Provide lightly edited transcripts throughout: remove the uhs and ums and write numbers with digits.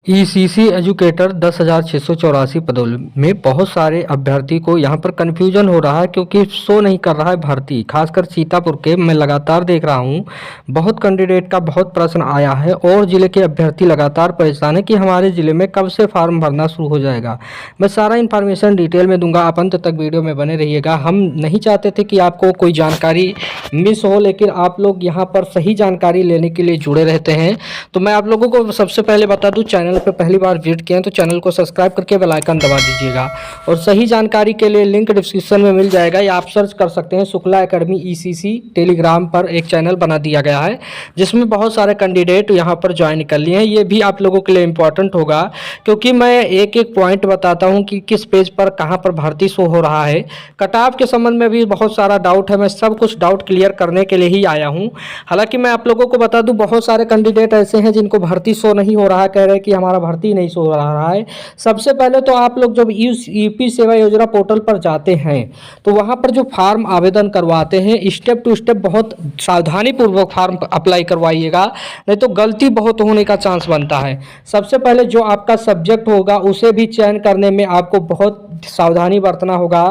ECC educator 10,684 पदों में बहुत सारे अभ्यर्थी को यहाँ पर कन्फ्यूजन हो रहा है क्योंकि शो नहीं कर रहा है भर्ती। खासकर सीतापुर के मैं लगातार देख रहा हूँ, बहुत कैंडिडेट का बहुत प्रश्न आया है और ज़िले के अभ्यर्थी लगातार परेशान है कि हमारे ज़िले में कब से फॉर्म भरना शुरू हो जाएगा। मैं सारा इन्फॉर्मेशन डिटेल में दूंगा, आप अंत तक वीडियो में बने रहिएगा। हम नहीं चाहते थे कि आपको कोई जानकारी मिस हो, लेकिन आप लोग यहाँ पर सही जानकारी लेने के लिए जुड़े रहते हैं। तो मैं आप लोगों को सबसे पहले बता दूँ, चैनल पे पहली बार विजिट किए हैं तो चैनल को सब्सक्राइब करके बेल आइकन दबा दीजिएगा और सही जानकारी के लिए लिंक डिस्क्रिप्शन में मिल जाएगा या आप सर्च कर सकते हैं। शुक्ला एकेडमी ईसीसी टेलीग्राम पर एक चैनल बना दिया गया है जिसमें बहुत सारे कैंडिडेट यहाँ पर ज्वाइन कर लिए हैं। ये भी आप लोगों के लिए इम्पोर्टेंट होगा क्योंकि मैं एक एक पॉइंट बताता हूँ कि किस पेज पर कहाँ पर भर्ती शो हो रहा है। कट ऑफ के संबंध में भी बहुत सारा डाउट है, मैं सब कुछ डाउट क्लियर करने के लिए ही आया हूँ। हालांकि मैं आप लोगों को बता दूँ, बहुत सारे कैंडिडेट ऐसे हैं जिनको भर्ती शो नहीं हो रहा है, कह रहे हैं कि हमारा भर्ती नहीं शो रहा है। सबसे पहले तो आप लोग जब यूपी सेवा योजना पोर्टल पर जाते हैं तो वहां पर जो फॉर्म आवेदन करवाते हैं, स्टेप टू स्टेप बहुत सावधानी पूर्वक फॉर्म अप्लाई करवाइएगा, नहीं तो गलती बहुत होने का चांस बनता है। सबसे पहले जो आपका सब्जेक्ट होगा उसे भी चयन करने में आपको बहुत सावधानी बरतना होगा।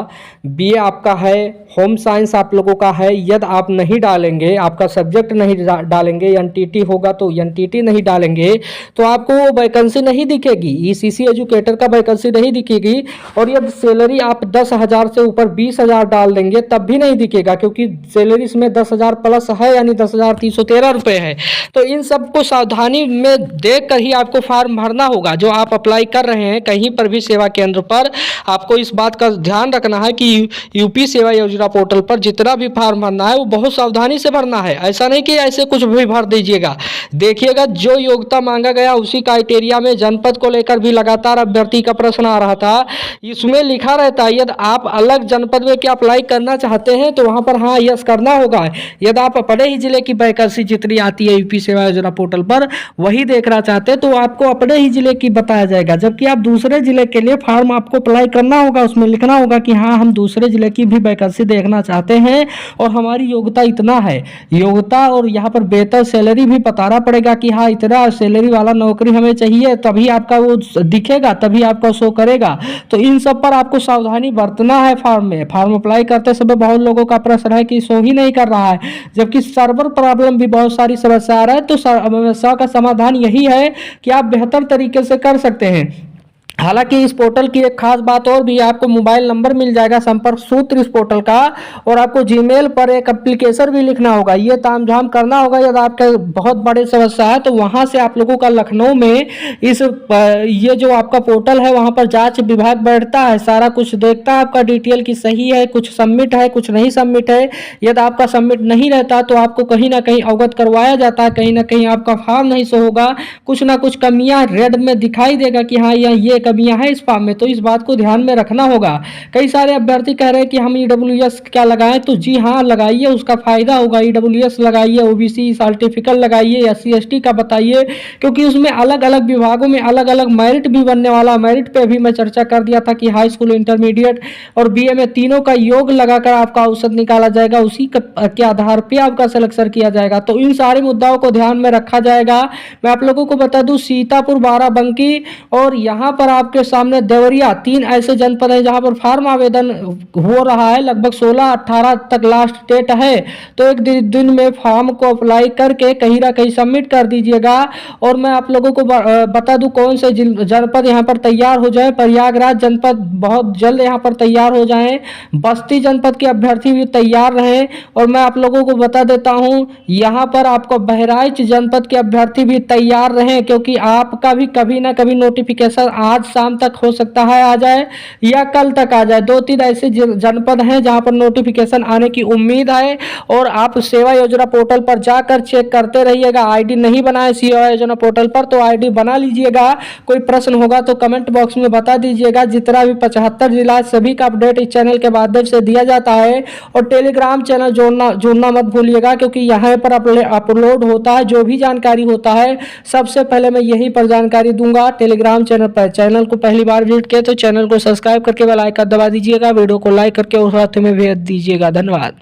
बीए आपका है, होम साइंस आप लोगों का है, यदि आप नहीं डालेंगे, आपका सब्जेक्ट नहीं डालेंगे, एनटीटी होगा तो एनटीटी नहीं डालेंगे तो आपको वो वैकेंसी नहीं दिखेगी, ईसीसी एजुकेटर का वैकेंसी नहीं दिखेगी। और यदि सैलरी आप 10,000 से ऊपर 20,000 डाल देंगे तब भी नहीं दिखेगा, क्योंकि सैलरी इसमें 10,000 प्लस है, यानी 10,313 रुपये है। तो इन सबको सावधानी में देख कर ही आपको फॉर्म भरना होगा। जो आप अप्लाई कर रहे हैं कहीं पर भी सेवा केंद्र पर, आपको इस बात का ध्यान रखना है कि यूपी सेवा योजना पोर्टल पर जितना भी फॉर्म भरना है वो बहुत सावधानी से भरना है। ऐसा नहीं कि ऐसे कुछ भी भर दीजिएगा। देखिएगा, जो योग्यता मांगा गया उसी क्राइटेरिया में जनपद को लेकर भी लगातार अभ्यर्थी का प्रश्न आ रहा था। इसमें लिखा रहता है यदि आप अलग जनपद में क्या अप्लाई करना चाहते हैं तो वहां पर हाँ यस करना होगा। यदि आप अपने ही जिले की वैकेंसी जितनी आती है यूपी सेवा योजना पोर्टल पर वही देखना चाहते हैं तो आपको अपने ही जिले की बताया जाएगा। जबकि आप दूसरे जिले के लिए फॉर्म आपको अप्लाई करना होगा, उसमें लिखना होगा कि हाँ हम दूसरे जिले की भी वैकेंसी देखना चाहते हैं और हमारी योग्यता इतना है। योग्यता और यहाँ पर बेहतर सैलरी भी बताना पड़ेगा कि हाँ इतना सैलरी वाला नौकरी हमें चाहिए, तभी आपका वो दिखेगा, तभी आपका शो करेगा। तो इन सब पर आपको सावधानी बरतना है। फॉर्म अप्लाई करते समय बहुत लोगों का प्रश्न है कि शो ही नहीं कर रहा है, जबकि सर्वर प्रॉब्लम भी बहुत सारी समस्या आ रहा है। तो समस्या का समाधान यही है कि आप बेहतर तरीके से कर सकते हैं। हालांकि इस पोर्टल की एक खास बात और भी है, आपको मोबाइल नंबर मिल जाएगा, संपर्क सूत्र इस पोर्टल का, और आपको जीमेल पर एक एप्लीकेशन भी लिखना होगा। ये तामझाम करना होगा। यदि आपका बहुत बड़ी समस्या है तो वहां से आप लोगों का लखनऊ में ये जो आपका पोर्टल है वहां पर जांच विभाग बैठता है, सारा कुछ देखता है आपका डिटेल की सही है, कुछ सबमिट है, कुछ नहीं सबमिट है। यदि आपका सबमिट नहीं रहता तो आपको कहीं ना कहीं अवगत करवाया जाता है, कहीं ना कहीं आपका फॉर्म नहीं शो होगा, कुछ ना कुछ कमियां रेड में दिखाई देगा कि हाँ ये कमियां हैं इस फॉर्म में। तो इस बात को ध्यान में रखना होगा। कई सारे अभ्यर्थी कह रहे हैं कि हम ईडब्ल्यूएस क्या लगाएं, तो जी हाँ लगाइए, उसका फायदा होगा। ईडब्ल्यूएस लगाइए, ओबीसी सर्टिफिकेट लगाइए, एससी एसटी का बताइए, क्योंकि उसमें अलग अलग विभागों में अलग अलग मेरिट भी बनने वाला। मेरिट पे भी मैं चर्चा कर दिया था कि हाई स्कूल, इंटरमीडिएट और बीए में तीनों का योग लगाकर आपका औसत निकाला जाएगा, उसी के आधार पर आपका सिलेक्शन किया जाएगा। तो इन सारे मुद्दाओं को ध्यान में रखा जाएगा। मैं आप लोगों को बता दूं, सीतापुर, बाराबंकी और यहाँ पर आपके सामने देवरिया, 3 ऐसे जनपद हैं जहां पर फॉर्म आवेदन हो रहा है। लगभग 16-18 तक लास्ट डेट है, तो एक दिन में फॉर्म को अप्लाई करके कहीं ना कहीं सबमिट कर दीजिएगा। और मैं आप लोगों को बता दूं कौन से जनपद यहां पर तैयार हो जाए। प्रयागराज जनपद बहुत जल्द यहां पर तैयार हो जाए, बस्ती जनपद के अभ्यर्थी भी तैयार रहें। और मैं आप लोगों को बता देता हूं यहां पर आपको बहराइच जनपद के अभ्यर्थी भी तैयार रहें, क्योंकि आपका भी कभी ना कभी नोटिफिकेशन आज शाम तक हो सकता है आ जाए या कल तक आ जाए। 2-3 ऐसे जनपद हैं जहां पर नोटिफिकेशन आने की उम्मीद है। और आप सेवा योजना पोर्टल पर जाकर चेक करते रहिएगा। आईडी नहीं बनाए सेवा योजना पोर्टल पर तो आईडी बना लीजिएगा। कोई प्रश्न होगा तो कमेंट बॉक्स में बता दीजिएगा। जितना भी 75 जिला सभी का अपडेट इस चैनल के माध्यम से दिया जाता है। और टेलीग्राम चैनल जोड़ना मत भूलिएगा, क्योंकि यहाँ पर अपलोड होता है जो भी जानकारी होता है सबसे पहले मैं यहीं पर जानकारी दूंगा टेलीग्राम चैनल पर। चैनल को पहली बार विजिट किया तो चैनल को सब्सक्राइब करके बेल आइकन दबा दीजिएगा, वीडियो को लाइक करके उस हाथ में भेज दीजिएगा। धन्यवाद।